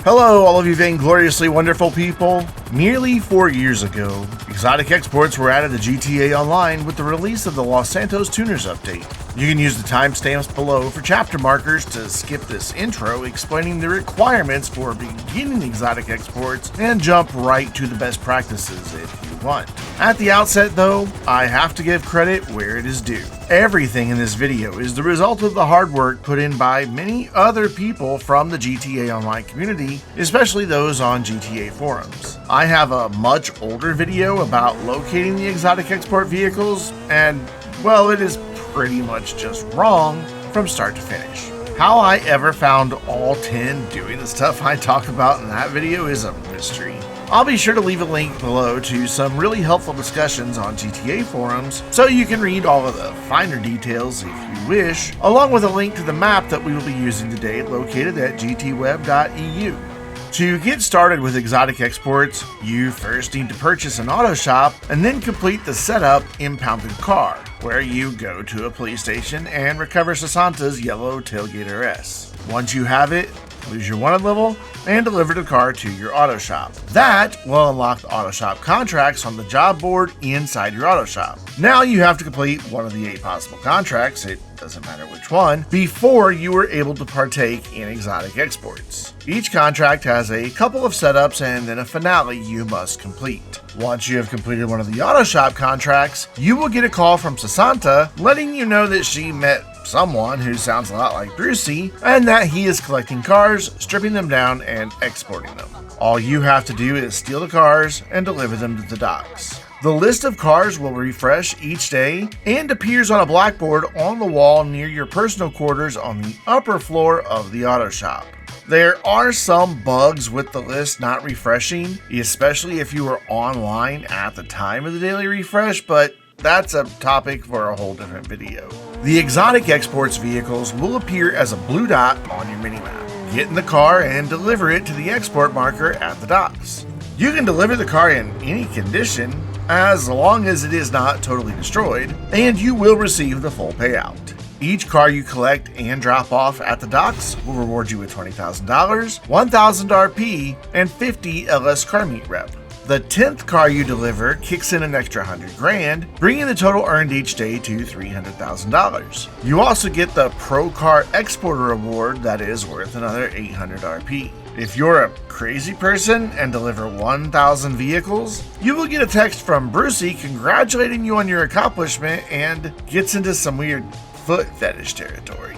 Hello, all of you vaingloriously wonderful people. Nearly 4 years ago, exotic exports were added to GTAOnline with the release of the Los Santos Tuners update. You can use the timestamps below for chapter markers to skip this intro explaining the requirements for beginning exotic exports and jump right to the best practices if you want. At the outset though, I have to give credit where it is due. Everything in this video is the result of the hard work put in by many other people from the GTAOnline community, especially those on GTA forums. I have a much older video about locating the exotic export vehicles, and well, it is pretty much just wrong from start to finish. How I ever found all 10 doing the stuff I talk about in that video is a mystery. I'll be sure to leave a link below to some really helpful discussions on GTA forums so you can read all of the finer details if you wish, along with a link to the map that we will be using today located at GTAWeb.eu. To get started with exotic exports, you first need to purchase an auto shop and then complete the setup impounded car, where you go to a police station and recover Sasanta's yellow tailgater S. Once you have it, lose your wanted level and deliver the car to your auto shop. That will unlock the auto shop contracts on the job board inside your auto shop. Now you have to complete one of the 8 possible contracts, it doesn't matter which one, before you are able to partake in exotic exports. Each contract has a couple of setups and then a finale you must complete. Once you have completed one of the auto shop contracts, you will get a call from Sasanta letting you know that she met someone who sounds a lot like Brucey and that he is collecting cars, stripping them down, and exporting them. All you have to do is steal the cars and deliver them to the docks. The list of cars will refresh each day and appears on a blackboard on the wall near your personal quarters on the upper floor of the auto shop. There are some bugs with the list not refreshing, especially if you were online at the time of the daily refresh, but that's a topic for a whole different video. The exotic exports vehicles will appear as a blue dot on your minimap. Get in the car and deliver it to the export marker at the docks. You can deliver the car in any condition, as long as it is not totally destroyed, and you will receive the full payout. Each car you collect and drop off at the docks will reward you with $20,000, 1,000 RP, and 50 LS car meet rep. The 10th car you deliver kicks in an extra $100,000, bringing the total earned each day to $300,000. You also get the Pro Car Exporter Award that is worth another 800 RP. If you're a crazy person and deliver 1,000 vehicles, you will get a text from Brucey congratulating you on your accomplishment and gets into some weird foot fetish territory.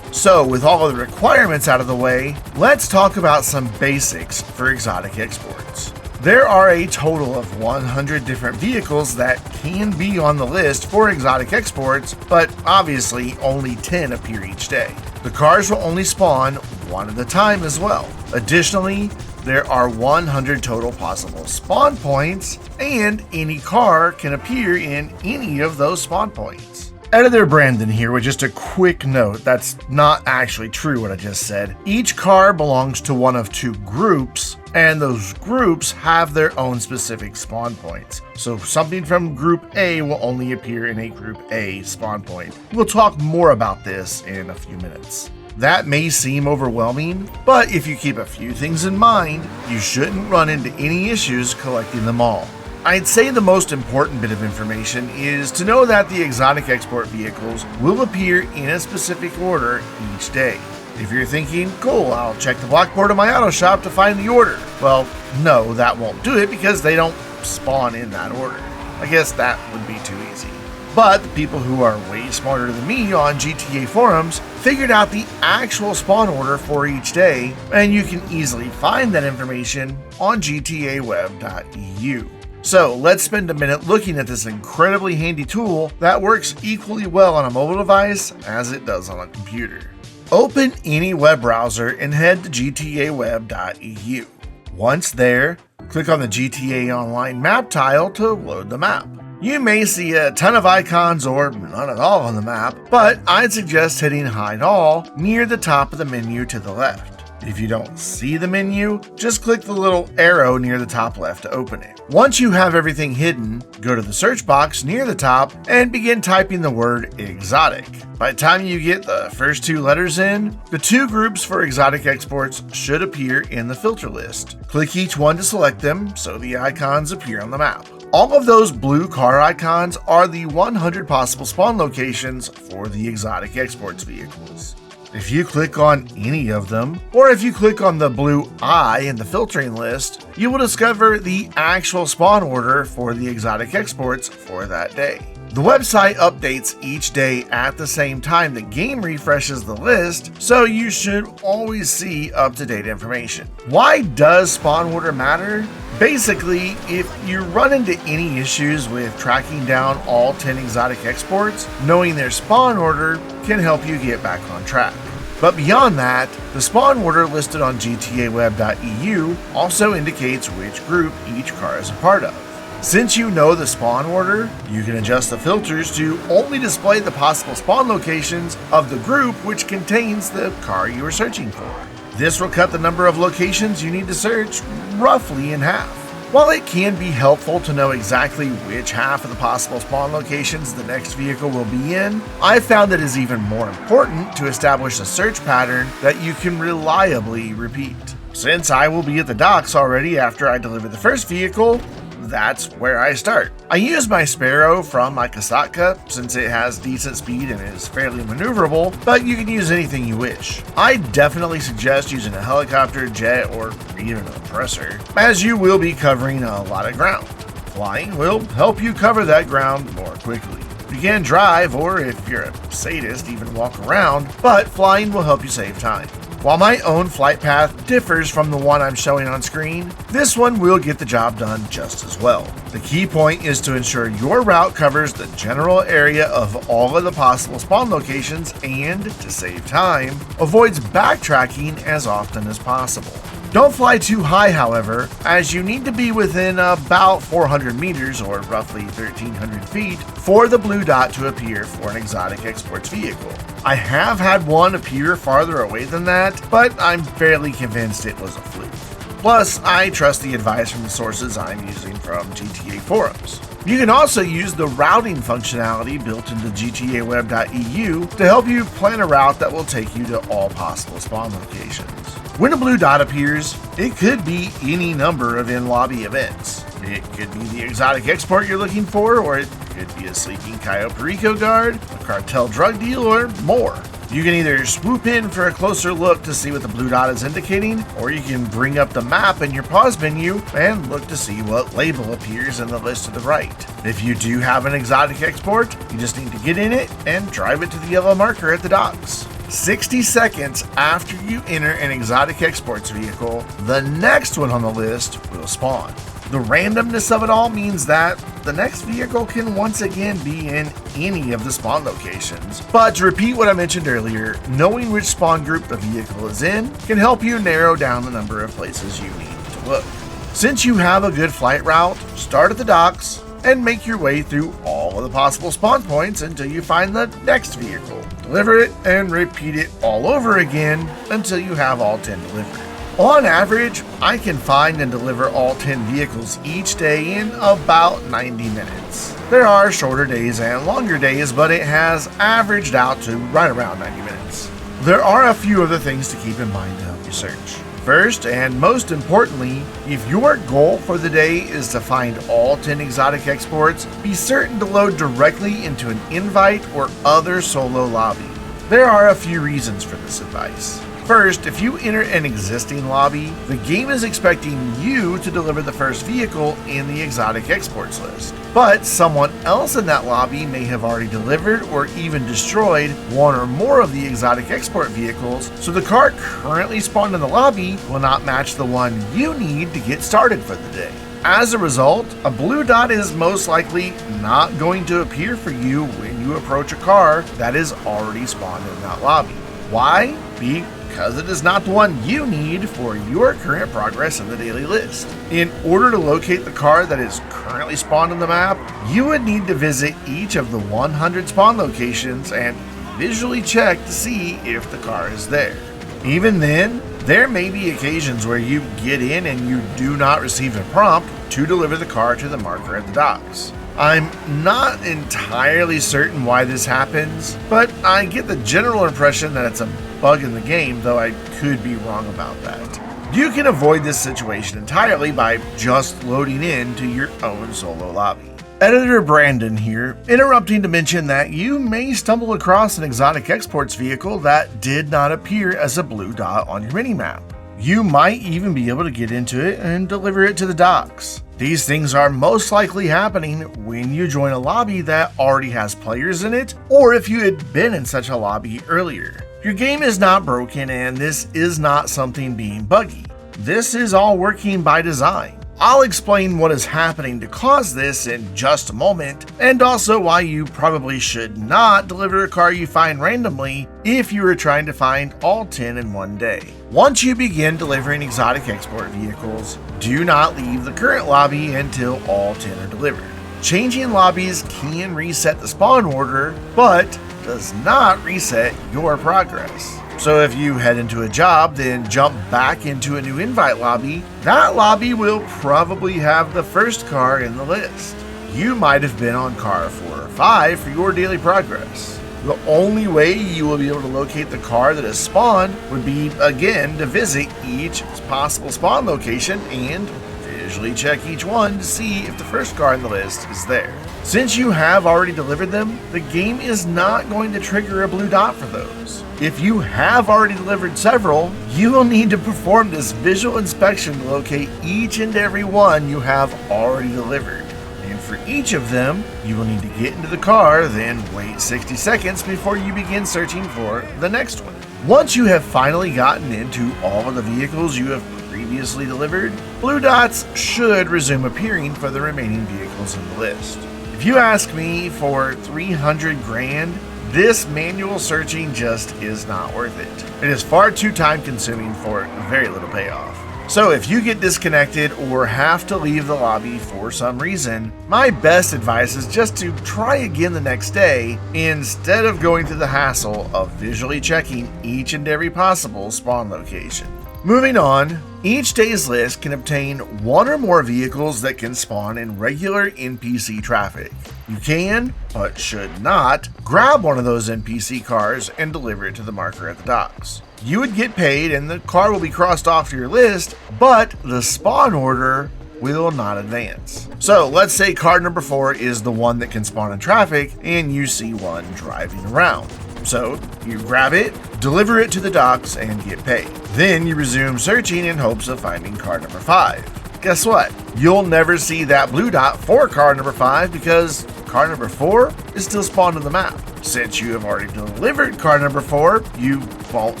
So, with all of the requirements out of the way, let's talk about some basics for exotic exports. There are a total of 100 different vehicles that can be on the list for exotic exports, but obviously only 10 appear each day. The cars will only spawn one at a time as well. Additionally, there are 100 total possible spawn points, and any car can appear in any of those spawn points. Editor Brandon here with just a quick note. That's not actually true what I just said. Each car belongs to one of 2 groups, and those groups have their own specific spawn points. So something from Group A will only appear in a Group A spawn point. We'll talk more about this in a few minutes. That may seem overwhelming, but if you keep a few things in mind, you shouldn't run into any issues collecting them all. I'd say the most important bit of information is to know that the exotic export vehicles will appear in a specific order each day. If you're thinking, cool, I'll check the blackboard of my auto shop to find the order. Well, no, that won't do it because they don't spawn in that order. I guess that would be too easy. But the people who are way smarter than me on GTA forums figured out the actual spawn order for each day, and you can easily find that information on GTAWeb.eu. So let's spend a minute looking at this incredibly handy tool that works equally well on a mobile device as it does on a computer. Open any web browser and head to GTAWeb.eu. Once there, click on the GTAOnline map tile to load the map. You may see a ton of icons or none at all on the map, but I'd suggest hitting Hide All near the top of the menu to the left. If you don't see the menu, just click the little arrow near the top left to open it. Once you have everything hidden, go to the search box near the top and begin typing the word exotic. By the time you get the first 2 letters in, the 2 groups for exotic exports should appear in the filter list. Click each one to select them so the icons appear on the map. All of those blue car icons are the 100 possible spawn locations for the exotic exports vehicles. If you click on any of them, or if you click on the blue eye in the filtering list, you will discover the actual spawn order for the exotic exports for that day. The website updates each day at the same time the game refreshes the list, so you should always see up-to-date information. Why does spawn order matter? Basically, if you run into any issues with tracking down all 10 exotic exports, knowing their spawn order can help you get back on track. But beyond that, the spawn order listed on GTAWeb.eu also indicates which group each car is a part of. Since you know the spawn order, you can adjust the filters to only display the possible spawn locations of the group which contains the car you are searching for. This will cut the number of locations you need to search roughly in half. While it can be helpful to know exactly which half of the possible spawn locations the next vehicle will be in, I've found that it is even more important to establish a search pattern that you can reliably repeat. Since I will be at the docks already after I deliver the first vehicle, that's where I start. I use my Sparrow from my Kasatka since it has decent speed and is fairly maneuverable, but you can use anything you wish. I definitely suggest using a helicopter, jet, or even a presser, as you will be covering a lot of ground. Flying will help you cover that ground more quickly. You can drive, or if you're a sadist, even walk around, but flying will help you save time. While my own flight path differs from the one I'm showing on screen, this one will get the job done just as well. The key point is to ensure your route covers the general area of all of the possible spawn locations and, to save time, avoids backtracking as often as possible. Don't fly too high, however, as you need to be within about 400 meters or roughly 1,300 feet for the blue dot to appear for an exotic exports vehicle. I have had one appear farther away than that, but I'm fairly convinced it was a fluke. Plus, I trust the advice from the sources I'm using from GTA forums. You can also use the routing functionality built into GTAWeb.eu to help you plan a route that will take you to all possible spawn locations. When a blue dot appears, it could be any number of in-lobby events. It could be the exotic export you're looking for, or it could be a sleeping Cayo Perico guard, a cartel drug deal, or more. You can either swoop in for a closer look to see what the blue dot is indicating, or you can bring up the map in your pause menu and look to see what label appears in the list to the right. If you do have an exotic export, you just need to get in it and drive it to the yellow marker at the docks. 60 seconds after you enter an exotic exports vehicle, the next one on the list will spawn. The randomness of it all means that the next vehicle can once again be in any of the spawn locations. But to repeat what I mentioned earlier, knowing which spawn group the vehicle is in can help you narrow down the number of places you need to look. Since you have a good flight route, start at the docks and make your way through all of the possible spawn points until you find the next vehicle. Deliver it and repeat it all over again until you have all 10 delivered. On average, I can find and deliver all 10 vehicles each day in about 90 minutes. There are shorter days and longer days, but it has averaged out to right around 90 minutes. There are a few other things to keep in mind to help you search. First, and most importantly, if your goal for the day is to find all 10 exotic exports, be certain to load directly into an invite or other solo lobby. There are a few reasons for this advice. First, if you enter an existing lobby, the game is expecting you to deliver the first vehicle in the exotic exports list. But someone else in that lobby may have already delivered or even destroyed one or more of the exotic export vehicles, so the car currently spawned in the lobby will not match the one you need to get started for the day. As a result, a blue dot is most likely not going to appear for you when you approach a car that is already spawned in that lobby. Why? Because it is not the one you need for your current progress in the daily list. In order to locate the car that is currently spawned on the map, you would need to visit each of the 100 spawn locations and visually check to see if the car is there. Even then, There may be occasions where you get in and you do not receive a prompt to deliver the car to the marker at the docks. I'm not entirely certain why this happens, but I get the general impression that it's a bug in the game, though I could be wrong about that. You can avoid this situation entirely by just loading into your own solo lobby. Editor Brandon here, interrupting to mention that you may stumble across an exotic exports vehicle that did not appear as a blue dot on your minimap. You might even be able to get into it and deliver it to the docks. These things are most likely happening when you join a lobby that already has players in it, or if you had been in such a lobby earlier. Your game is not broken, and this is not something being buggy. This is all working by design. I'll explain what is happening to cause this in just a moment, and also why you probably should not deliver a car you find randomly if you are trying to find all 10 in one day. Once you begin delivering exotic export vehicles, do not leave the current lobby until all 10 are delivered. Changing lobbies can reset the spawn order, but does not reset your progress. So if you head into a job, then jump back into a new invite lobby, that lobby will probably have the first car in the list. You might have been on car 4 or 5 for your daily progress. The only way you will be able to locate the car that has spawned would be, again, to visit each possible spawn location and visually check each one to see if the first car in the list is there. Since you have already delivered them, the game is not going to trigger a blue dot for those. If you have already delivered several, you will need to perform this visual inspection to locate each and every one you have already delivered. And for each of them, you will need to get into the car, then wait 60 seconds before you begin searching for the next one. Once you have finally gotten into all of the vehicles you have previously delivered, blue dots should resume appearing for the remaining vehicles in the list. If you ask me, for 300 grand, this manual searching just is not worth it. It is far too time consuming for very little payoff. So if you get disconnected or have to leave the lobby for some reason, my best advice is just to try again the next day instead of going through the hassle of visually checking each and every possible spawn location. Moving on, each day's list can obtain one or more vehicles that can spawn in regular NPC traffic. You can, but should not, grab one of those NPC cars and deliver it to the marker at the docks. You would get paid and the car will be crossed off your list, but the spawn order will not advance. So let's say car number 4 is the one that can spawn in traffic and you see one driving around. So you grab it, deliver it to the docks, and get paid. Then you resume searching in hopes of finding car number 5. Guess what? You'll never see that blue dot for car number 5 because car number 4 is still spawned on the map. Since you have already delivered car number 4, you won't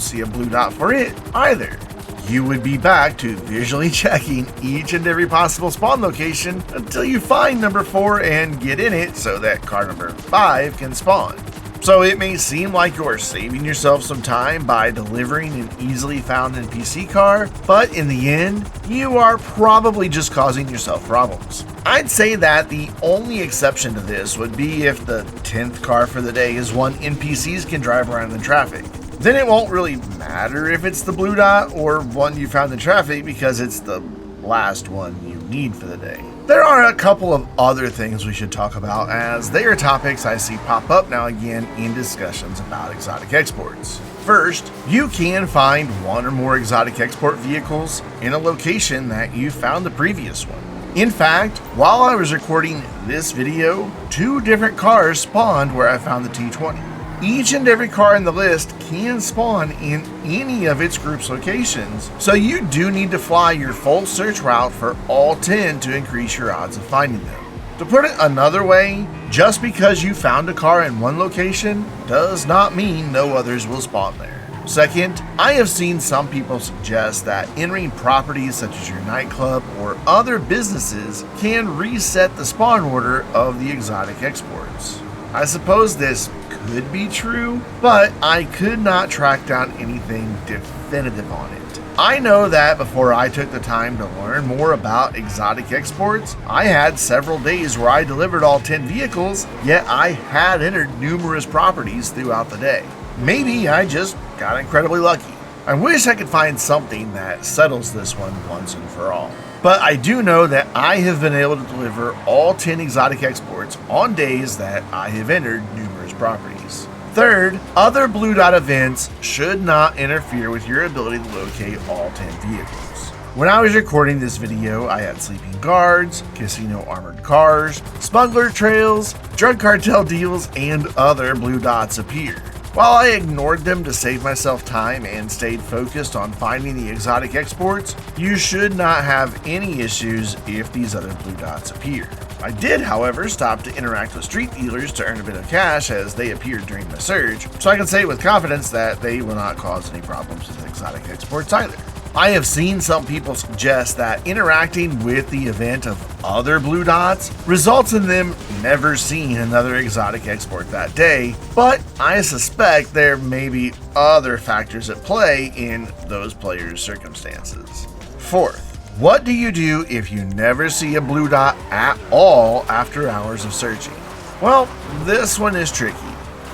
see a blue dot for it either. You would be back to visually checking each and every possible spawn location until you find number 4 and get in it so that car number 5 can spawn. So it may seem like you're saving yourself some time by delivering an easily found NPC car, but in the end, you are probably just causing yourself problems. I'd say that the only exception to this would be if the 10th car for the day is one NPCs can drive around in traffic. Then it won't really matter if it's the blue dot or one you found in traffic because it's the last one you need for the day. There are a couple of other things we should talk about, as they are topics I see pop up now and again in discussions about exotic exports. First, you can find one or more exotic export vehicles in a location that you found the previous one. In fact, while I was recording this video, 2 different cars spawned where I found the T20. Each and every car in the list can spawn in any of its group's locations, so you do need to fly your full search route for all 10 to increase your odds of finding them. To put it another way, just because you found a car in one location does not mean no others will spawn there. Second, I have seen some people suggest that entering properties such as your nightclub or other businesses can reset the spawn order of the exotic exports. I suppose this could be true, but I could not track down anything definitive on it. I know that before I took the time to learn more about exotic exports, I had several days where I delivered all 10 vehicles, yet I had entered numerous properties throughout the day. Maybe I just got incredibly lucky. I wish I could find something that settles this one once and for all. But I do know that I have been able to deliver all 10 exotic exports on days that I have entered numerous properties. Third, other blue dot events should not interfere with your ability to locate all 10 vehicles. When I was recording this video, I had sleeping guards, casino armored cars, smuggler trails, drug cartel deals, and other blue dots appear. While I ignored them to save myself time and stayed focused on finding the exotic exports, you should not have any issues if these other blue dots appear. I did, however, stop to interact with street dealers to earn a bit of cash as they appeared during my search, so I can say with confidence that they will not cause any problems with exotic exports either. I have seen some people suggest that interacting with the event of other blue dots results in them never seeing another exotic export that day, but I suspect there may be other factors at play in those players' circumstances. Fourth, what do you do if you never see a blue dot at all after hours of searching? Well, this one is tricky.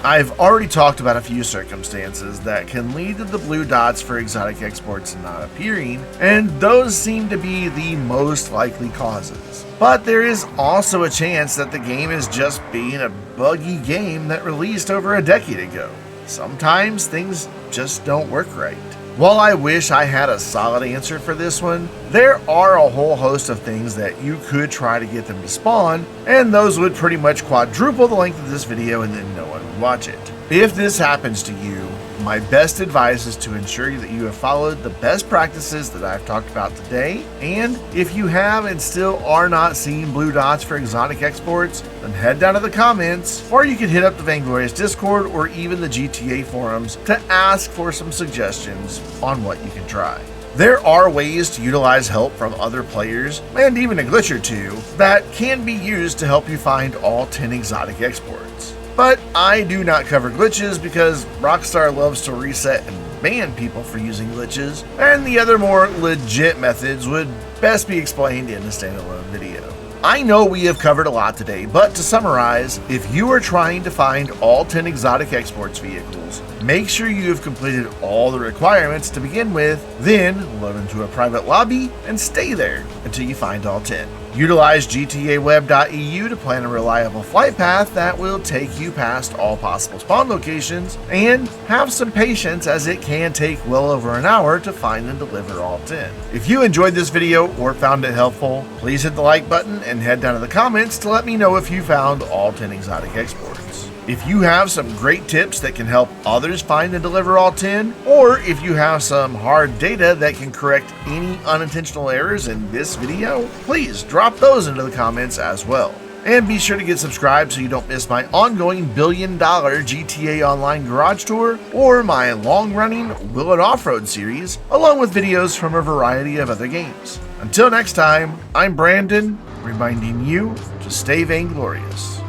I've already talked about a few circumstances that can lead to the blue dots for exotic exports not appearing, and those seem to be the most likely causes. But there is also a chance that the game is just being a buggy game that released over a decade ago. Sometimes things just don't work right. While I wish I had a solid answer for this one, there are a whole host of things that you could try to get them to spawn, and those would pretty much quadruple the length of this video and then no one would watch it. If this happens to you, my best advice is to ensure that you have followed the best practices that I've talked about today, and if you have and still are not seeing blue dots for exotic exports, then head down to the comments, or you can hit up the Vainglorious Discord or even the GTA forums to ask for some suggestions on what you can try. There are ways to utilize help from other players, and even a glitch or two, that can be used to help you find all 10 exotic exports. But I do not cover glitches because Rockstar loves to reset and ban people for using glitches, and the other more legit methods would best be explained in a standalone video. I know we have covered a lot today, but to summarize, if you are trying to find all 10 exotic exports vehicles, make sure you have completed all the requirements to begin with, then load into a private lobby and stay there until you find all 10. Utilize GTAWeb.eu to plan a reliable flight path that will take you past all possible spawn locations, and have some patience as it can take well over an hour to find and deliver all 10. If you enjoyed this video or found it helpful, please hit the like button and head down to the comments to let me know if you found all 10 exotic exports. If you have some great tips that can help others find and deliver all 10, or if you have some hard data that can correct any unintentional errors in this video, please drop those into the comments as well. And be sure to get subscribed so you don't miss my ongoing $1 billion GTAOnline garage tour or my long-running Will It Off-Road series, along with videos from a variety of other games. Until next time, I'm Brandon, reminding you to stay vainglorious.